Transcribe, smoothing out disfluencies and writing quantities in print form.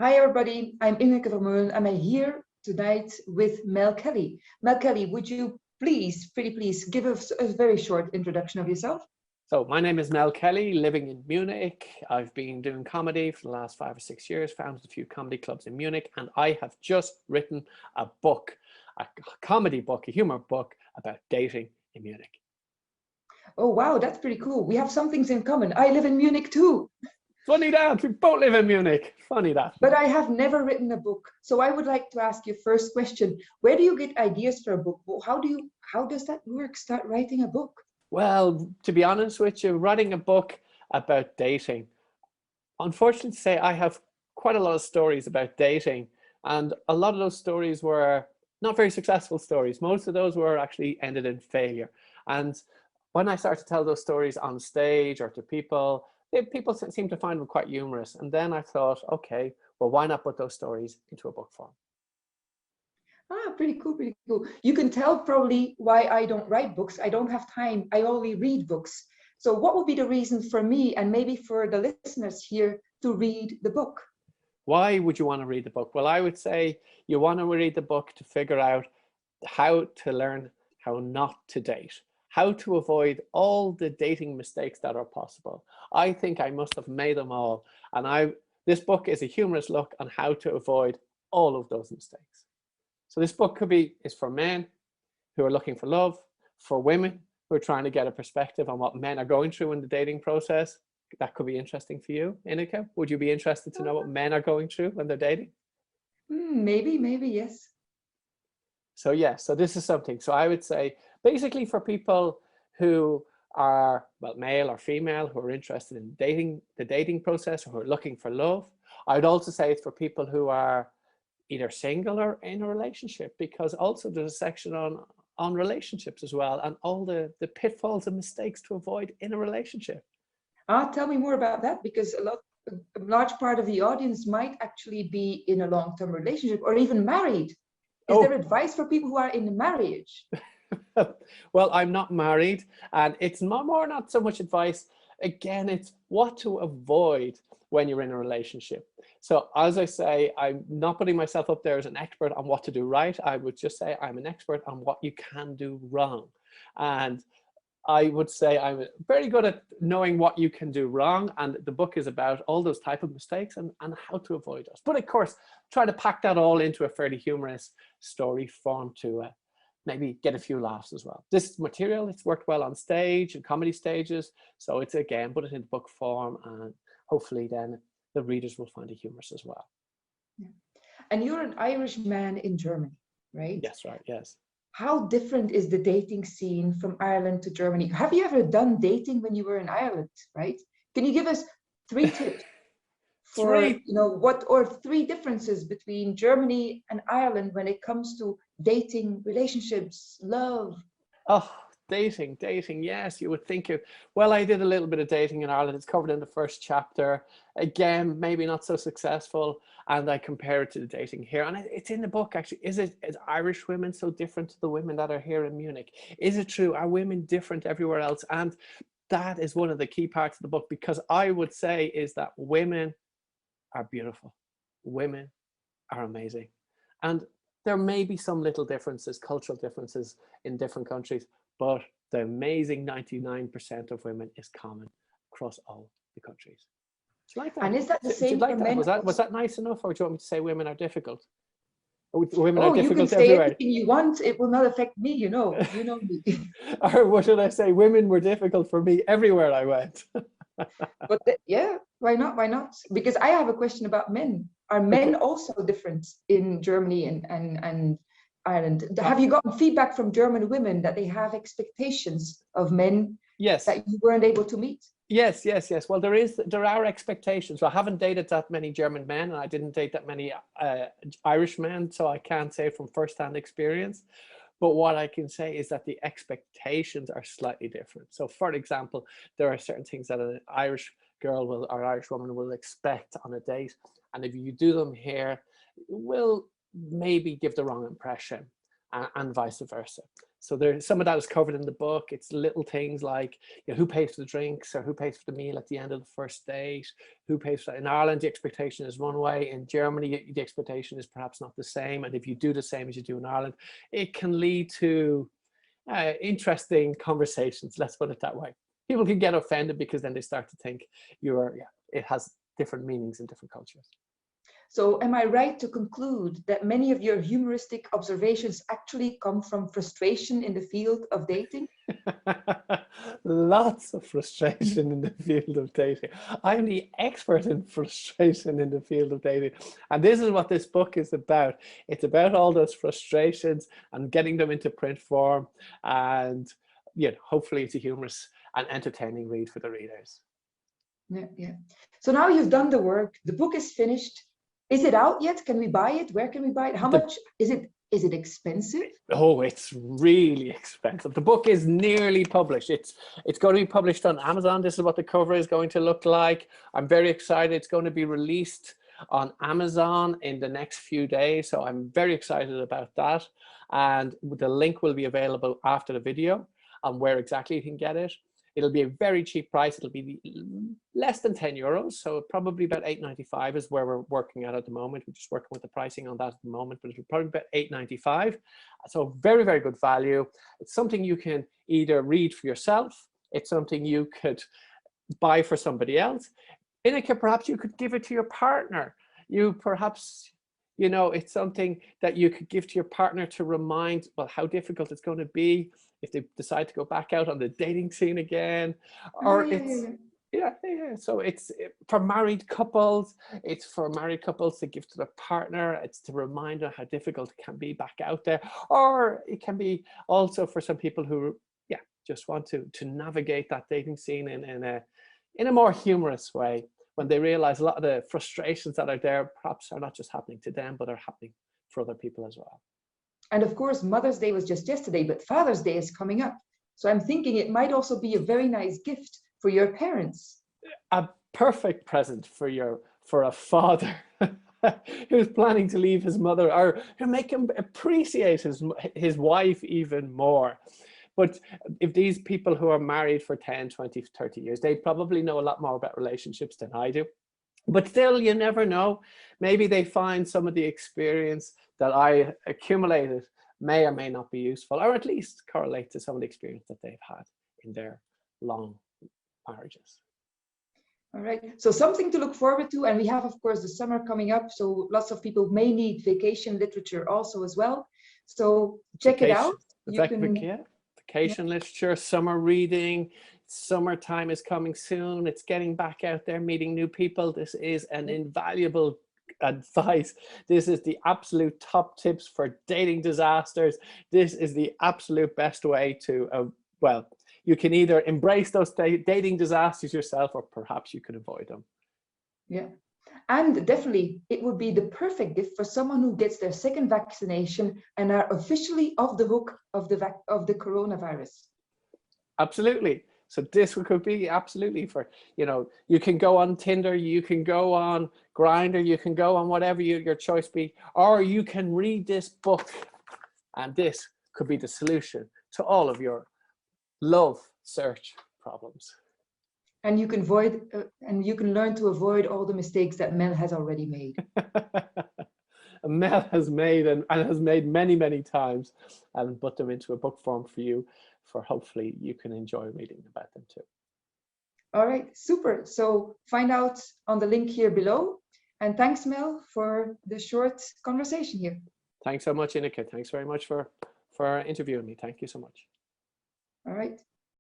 Hi everybody, I'm Ineke and I'm here tonight with Mel Kelly. Mel Kelly, would you pretty please, give us a very short introduction of yourself? So my name is Mel Kelly, living in Munich. I've been doing comedy for the last 5 or 6 years, founded a few comedy clubs in Munich, and I have just written a book, a comedy book, a humor book about dating in Munich. Oh wow, that's pretty cool. We have some things in common. I live in Munich too. Funny that, we both live in Munich. Funny that. But I have never written a book. So I would like to ask you first question. Where do you get ideas for a book? How does that work? Start writing a book? Well, to be honest with you, writing a book about dating, unfortunately to say, I have quite a lot of stories about dating, and a lot of those stories were not very successful stories. Most of those were actually ended in failure. And when I started to tell those stories on stage or to people, people seemed to find them quite humorous. And then I thought, okay, well, why not put those stories into a book form? Ah, pretty cool, pretty cool. You can tell probably why I don't write books. I don't have time. I only read books. So what would be the reason for me and maybe for the listeners here to read the book? Why would you want to read the book? Well, I would say you want to read the book to figure out how to learn how not to date, how to avoid all the dating mistakes that are possible. I think I must have made them all. And this book is a humorous look on how to avoid all of those mistakes. So this book is for men who are looking for love, for women who are trying to get a perspective on what men are going through in the dating process. That could be interesting for you, Ineke. Would you be interested to know what men are going through when they're dating? Maybe, yes. So yeah, so this is something. So I would say basically for people who are, well, male or female, who are interested in the dating process, or who are looking for love. I would also say it's for people who are either single or in a relationship, because also there's a section on relationships as well, and all the pitfalls and mistakes to avoid in a relationship. Tell me more about that, because a large part of the audience might actually be in a long-term relationship or even married. Is there advice for people who are in marriage? Well, I'm not married, and it's not so much advice. Again, it's what to avoid when you're in a relationship. So as I say, I'm not putting myself up there as an expert on what to do right. I would just say I'm an expert on what you can do wrong. And I would say I'm very good at knowing what you can do wrong. And the book is about all those type of mistakes and how to avoid those. But of course, try to pack that all into a fairly humorous story form to maybe get a few laughs as well. This material, it's worked well on stage and comedy stages. So it's, again, put it in book form, and hopefully then the readers will find it humorous as well. Yeah. And you're an Irish man in Germany, right? Yes, right, yes. How different is the dating scene from Ireland to Germany? Have you ever done dating when you were in Ireland, right? Can you give us 3 tips for, three differences between Germany and Ireland when it comes to dating, relationships, love? Oh, dating, yes, you would think well, I did a little bit of dating in Ireland. It's covered in the first chapter. Again, maybe not so successful. And I compare it to the dating here. And it's in the book, actually. Is Irish women so different to the women that are here in Munich? Is it true? Are women different everywhere else? And that is one of the key parts of the book, because I would say is that women are beautiful. Women are amazing. And there may be some little differences, cultural differences in different countries, but the amazing 99% of women is common across all the countries. Do you like that? And is that the same for men? Was that nice enough, or do you want me to say women are difficult? Women are you can difficult say everywhere. anything you want. It will not affect me, you know me. Or what should I say? Women were difficult for me everywhere I went. But yeah, why not? Why not? Because I have a question about men. Are men also different in Germany and Ireland? Have you gotten feedback from German women that they have expectations of men that you weren't able to meet? Yes. Well, there are expectations. So I haven't dated that many German men, and I didn't date that many Irish men, so I can't say from firsthand experience. But what I can say is that the expectations are slightly different. So for example, there are certain things that an Irish girl or Irish woman will expect on a date. And if you do them here, it will maybe give the wrong impression. and vice versa. So there's some of that is covered in the book. It's little things like, you know, who pays for the drinks or who pays for the meal at the end of the first date, who pays for that. In Ireland, the expectation is one way. In Germany, the expectation is perhaps not the same. And if you do the same as you do in Ireland, it can lead to interesting conversations. Let's put it that way. People can get offended because then they start to think it has different meanings in different cultures. So am I right to conclude that many of your humoristic observations actually come from frustration in the field of dating? Lots of frustration in the field of dating. I'm the expert in frustration in the field of dating. And this is what this book is about. It's about all those frustrations and getting them into print form. And hopefully it's a humorous and entertaining read for the readers. Yeah. So now you've done the work. The book is finished. Is it out yet? Can we buy it? Where can we buy it? How much is it? Is it expensive? Oh, it's really expensive. The book is nearly published. It's going to be published on Amazon. This is what the cover is going to look like. I'm very excited. It's going to be released on Amazon in the next few days. So I'm very excited about that. And the link will be available after the video on where exactly you can get it. It'll be a very cheap price. It'll be less than €10. So probably about $8.95 is where we're working at the moment. We're just working with the pricing on that at the moment, but it'll probably be about $8.95. So very, very good value. It's something you can either read for yourself. It's something you could buy for somebody else. Ineke, perhaps you could give it to your partner. It's something that you could give to your partner to remind, well, how difficult it's going to be if they decide to go back out on the dating scene again. Or So it's for married couples. It's for married couples to give to their partner. It's to remind them how difficult it can be back out there. Or it can be also for some people who, just want to navigate that dating scene in a more humorous way, when they realize a lot of the frustrations that are there perhaps are not just happening to them, but are happening for other people as well. And of course, Mother's Day was just yesterday, but Father's Day is coming up. So I'm thinking it might also be a very nice gift for your parents. A perfect present for a father who's planning to leave his mother, or to make him appreciate his wife even more. But if these people who are married for 10, 20, 30 years, they probably know a lot more about relationships than I do. But still, you never know. Maybe they find some of the experience that I accumulated may or may not be useful, or at least correlate to some of the experience that they've had in their long marriages. All right, so something to look forward to. And we have, of course, the summer coming up. So lots of people may need vacation literature also as well. So check it out. Vacation literature, summer reading. Summertime is coming soon. It's getting back out there, meeting new people. This is an invaluable advice. This is the absolute top tips for dating disasters. This is the absolute best way to, you can either embrace those dating disasters yourself, or perhaps you could avoid them. Yeah. And definitely, it would be the perfect gift for someone who gets their second vaccination and are officially off the hook of the coronavirus. Absolutely. So this could be absolutely for, you can go on Tinder, you can go on Grindr, you can go on whatever your choice be, or you can read this book, and this could be the solution to all of your love search problems. And you can learn to avoid all the mistakes that Mel has already made. Mel has made and has made many, many times, and put them into a book form for you, for hopefully you can enjoy reading about them too. All right, super. So find out on the link here below. And thanks, Mel, for the short conversation here. Thanks so much, Ineke. Thanks very much for interviewing me. Thank you so much. All right.